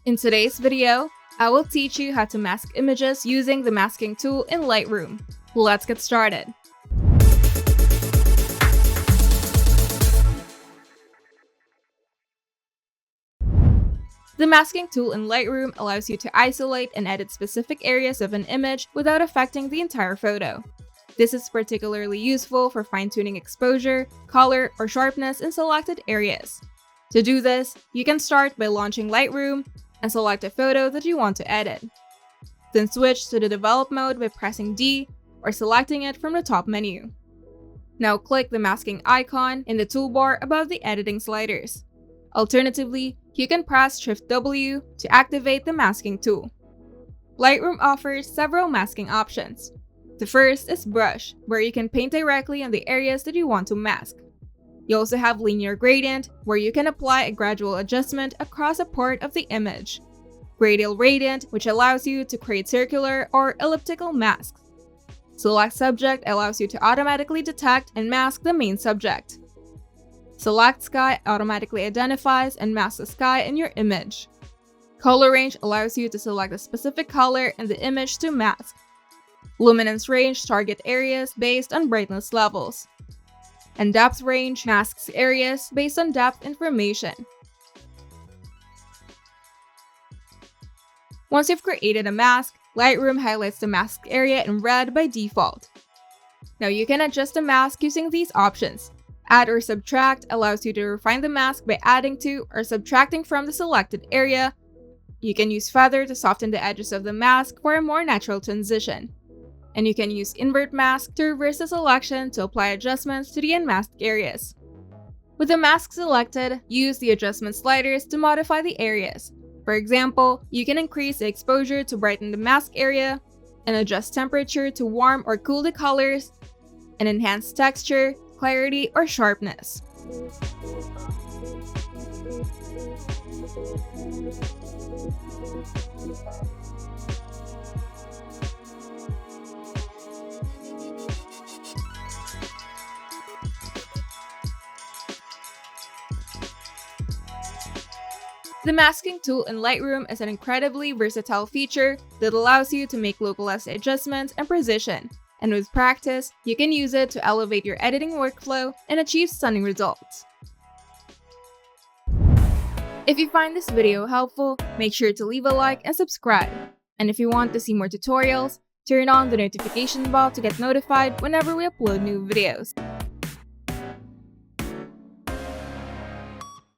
In today's video, I will teach you how to mask images using the masking tool in Lightroom. Let's get started. The masking tool in Lightroom allows you to isolate and edit specific areas of an image without affecting the entire photo. This is particularly useful for fine-tuning exposure, color, or sharpness in selected areas. To do this, you can start by launching Lightroom and select a photo that you want to edit. Then switch to the Develop mode by pressing D or selecting it from the top menu. Now click the masking icon in the toolbar above the editing sliders. Alternatively, you can press Shift-W to activate the masking tool. Lightroom offers several masking options. The first is Brush, where you can paint directly on the areas that you want to mask. You also have Linear Gradient, where you can apply a gradual adjustment across a part of the image. Radial Gradient, which allows you to create circular or elliptical masks. Select Subject allows you to automatically detect and mask the main subject. Select Sky automatically identifies and masks the sky in your image. Color Range allows you to select a specific color in the image to mask. Luminance Range targets areas based on brightness levels. And Depth Range masks areas based on depth information. Once you've created a mask, Lightroom highlights the masked area in red by default. Now you can adjust the mask using these options. Add or Subtract allows you to refine the mask by adding to or subtracting from the selected area. You can use Feather to soften the edges of the mask for a more natural transition. And you can use Invert Mask to reverse the selection to apply adjustments to the unmasked areas. With the mask selected, use the adjustment sliders to modify the areas. For example, you can increase the exposure to brighten the mask area, and adjust temperature to warm or cool the colors, and enhance texture, clarity, or sharpness. The masking tool in Lightroom is an incredibly versatile feature that allows you to make localized adjustments and precision, and with practice, you can use it to elevate your editing workflow and achieve stunning results. If you find this video helpful, make sure to leave a like and subscribe. And if you want to see more tutorials, turn on the notification bell to get notified whenever we upload new videos.